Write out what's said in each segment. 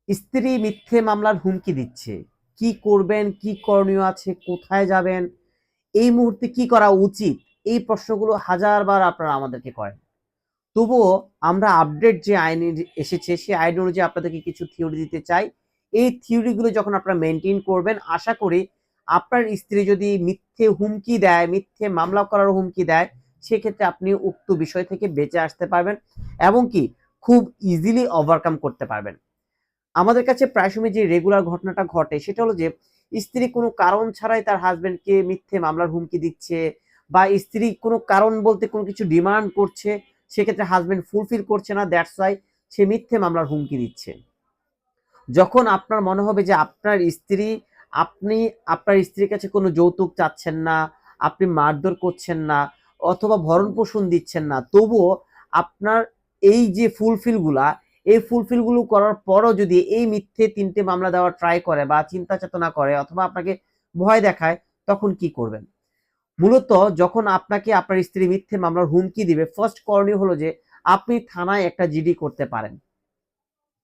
স্ত্রী মিথ্যে মামলার হুমকি দিচ্ছে, কি করবেন, কি করণীয় আছে, কোথায় যাবেন, এই মুহূর্তে কি করা উচিত, এই প্রশ্নগুলো হাজারবার আপনারা আমাদেরকে করেন। তবুও আমরা আপডেট যে আইন এসেছে সেই আইন অনুযায়ী আপনাদেরকে কিছু থিওরি দিতে চাই। এই থিওরিগুলো যখন আপনারা মেনটেন করবেন, আশা করি আপনার স্ত্রী যদি মিথ্যে হুমকি দেয়, মিথ্যে মামলা করার হুমকি দেয়, সেক্ষেত্রে আপনি উক্ত বিষয় থেকে বেঁচে আসতে পারবেন এবং কি খুব ইজিলি ওভারকাম করতে পারবেন। আমাদের কাছে প্রায় সময় যে রেগুলার ঘটনাটা ঘটে সেটা হলো যে স্ত্রী কোনো কারণ ছাড়াই তার হাজবেন্ডকে মিথ্যে মামলার হুমকি দিচ্ছে, বা স্ত্রী কোনো কারণ বলতে কোনো কিছু ডিমান্ড করছে, সেক্ষেত্রে হাজবেন্ড ফুলফিল করছে না, দ্যাটস ওয়াই সে মিথ্যে মামলার হুমকি দিচ্ছে। যখন আপনার মনে হবে যে আপনি আপনার স্ত্রীর কাছে কোনো যৌতুক চাচ্ছেন না, আপনি মারধর করছেন না, অথবা ভরণ পোষণ দিচ্ছেন না, তবুও আপনার এই যে ফুলফিলগুলা, এই ফুলফিলগুলো করার পরও যদি এই মিথ্যে ৩টে মামলা দেওয়ার ট্রাই করে বা চিন্তা চেতনা করে অথবা আপনাকে ভয় দেখায়, তখন কি করবেন? মূলত যখন আপনাকে আপনার স্ত্রী মিথ্যে মামলার হুমকি দিবে, ফার্স্ট করণীয় হলো যে আপনি থানায় একটা জিডি করতে পারেন।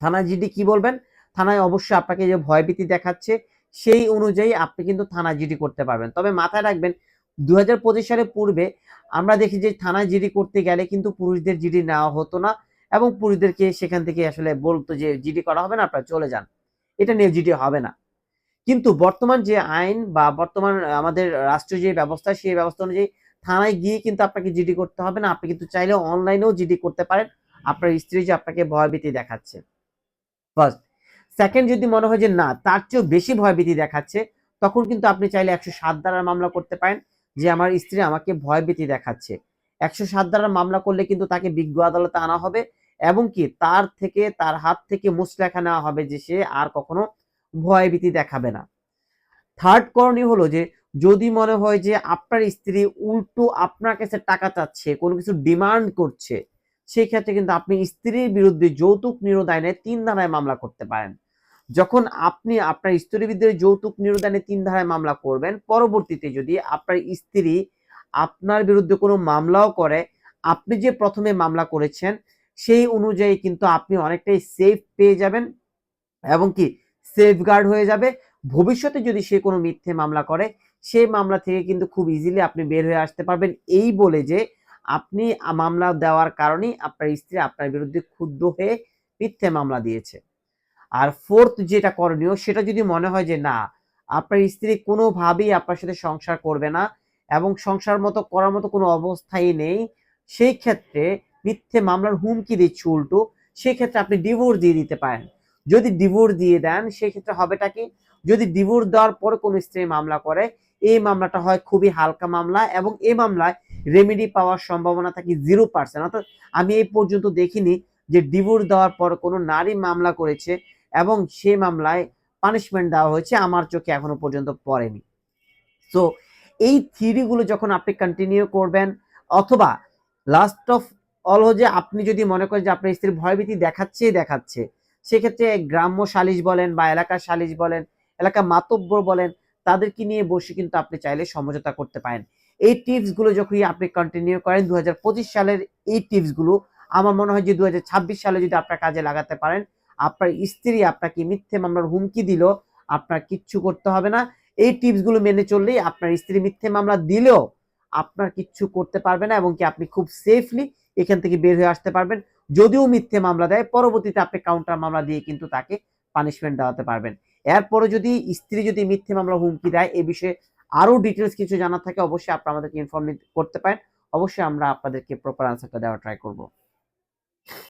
থানায় জিডি কি বলবেন? থানায় অবশ্যই আপনাকে যে ভয়ভীতি দেখাচ্ছে সেই অনুযায়ী আপনি কিন্তু থানায় জিডি করতে পারবেন। তবে মাথায় রাখবেন ২০২৫ সালের পূর্বে আমরা দেখি যে থানায় জিডি করতে গেলে কিন্তু পুরুষদের জিডি নেওয়া হতো না এবং পুরুষদেরকে সেখান থেকে আসলে বলতো যে জিডি করা হবে না, আপনারা চলে যান। এটা নিয়ে জিডি হবে না। কিন্তু বর্তমান যে আইন বা বর্তমান আমাদের রাষ্ট্রীয় যে ব্যবস্থা সেই ব্যবস্থা অনুযায়ী থানায় গিয়ে কিন্তু আপনাকে জিডি করতে হবে না। আপনি কিন্তু চাইলে অনলাইনেও জিডি করতে পারেন আপনার স্ত্রী যে আপনাকে ভয়ভীতি দেখাচ্ছে। ফার্স্ট। সেকেন্ড, যদি মনে হয় যে না তার চেয়েও বেশি ভয়ভীতি দেখাচ্ছে, তখন কিন্তু আপনি চাইলে ১০৭ ধারার মামলা করতে পারেন যে আমার স্ত্রী আমাকে ভয়ভীতি দেখাচ্ছে। ১০৭ ধারার মামলা করলে কিন্তু তাকে বিজ্ঞ আদালতে আনা হবে এবং কি তার হাত থেকে মুচলেখা নেওয়া হবে যে সে আর কখনো ভয়ভীতি দেখাবে না। থার্ড করণীয় হলো যে যদি মনে হয় যে আপনার স্ত্রী উল্টো আপনার কাছে টাকা চাচ্ছে, কোনো কিছু ডিমান্ড করছে, সেই ক্ষেত্রে কিন্তু আপনি স্ত্রীর বিরুদ্ধে যৌতুক নিরোধ আইনে ৩ ধারায় মামলা করতে পারেন। যখন আপনি আপনার স্ত্রীর বিরুদ্ধে যৌতুক নিরোধ আইনে ৩ ধারায় মামলা করবেন, পরবর্তীতে যদি আপনার স্ত্রী আপনার বিরুদ্ধে কোনো মামলাও করে, আপনি যে প্রথমে মামলা করেছেন সেই অনুযায়ী কিন্তু আপনি অনেকটাই সেফ পেয়ে যাবেন এবং কি সেফগার্ড হয়ে যাবে। ভবিষ্যতে যদি সে কোনো মিথ্যে মামলা করে, সেই মামলা থেকে কিন্তু খুব ইজিলি আপনি বের হয়ে আসতে পারবেন, এই বলে যে আপনি মামলা দেওয়ার কারণেই আপনার স্ত্রী আপনার বিরুদ্ধে ক্ষুব্ধ হয়ে মিথ্যে মামলা দিয়েছে। আর ফোর্থ যেটা করণীয়, সেটা যদি মনে হয় যে না আপনার স্ত্রী কোনোভাবেই আপনার সাথে সংসার করবে না এবং সংসার মতো করার মতো কোনো অবস্থাই নেই, সেই ক্ষেত্রে মিথ্যে মামলার হুমকি দিচ্ছে উল্টো, সেক্ষেত্রে আপনি ডিভোর্স দিয়ে দিতে পারেন। যদি ডিভোর্স দিয়ে দেন সেক্ষেত্রে হবেটা কি, যদি ডিভোর্স দেওয়ার পরে কোনো স্ত্রী মামলা করে, এই মামলাটা হয় খুবই হালকা মামলা এবং এই মামলায় রেমেডি পাওয়ার সম্ভাবনা থাকে 0%। অর্থাৎ আমি এই পর্যন্ত দেখিনি যে ডিভোর্স দেওয়ার পর কোনো নারী মামলা করেছে এবং সে মামলায় পানিশমেন্ট দেওয়া হয়েছে, আমার চোখে এখনো পর্যন্ত পড়েনি। সো এই থিওরিগুলো যখন আপনি কন্টিনিউ করবেন, অথবা লাস্ট অফ অল যে আপনি যদি মনে করেন যে আপনার স্ত্রীর ভয়ভীতি দেখাচ্ছে, সেক্ষেত্রে গ্রাম্য সালিশ বলেন বা এলাকার সালিশ বলেন, এলাকা মাতব্বর বলেন, তাদেরকে নিয়ে বসে কিন্তু আপনি চাইলে সমঝোতা করতে পারেন। এই টিপস গুলো যখন আপনি কন্টিনিউ করেন ২০২৫ সালের এই টিপস গুলো আমার মনে হয় যে ২০২৬ সালে যদি আপনার কাজে লাগাতে পারেন, আপনার স্ত্রী আপনাকে মিথ্যে মামলার হুমকি দিল, আপনার কিচ্ছু করতে হবে না। এই টিপস গুলো মেনে চললেই আপনার স্ত্রী মিথ্যে মামলা দিলেও আপনার কিচ্ছু করতে পারবে না এবং কি আপনি খুব সেফলি এখান থেকে বের হয়ে আসতে পারবেন। যদিও মিথ্যে মামলা দেয়, পরবর্তীতে আপনি কাউন্টার মামলা দিয়ে কিন্তু তাকে পানিশমেন্ট দেওয়াতে পারবেন। এরপরে যদি স্ত্রী যদি মিথ্যে মামলা হুমকি দেয়, এই বিষয়ে আরো ডিটেলস কিছু জানা থাকে, অবশ্যই আপনারা আমাদেরকে ইনফর্ম করতে পারেন। অবশ্যই আমরা আপনাদেরকে প্রপার আনসারটা দেওয়ার ট্রাই করব।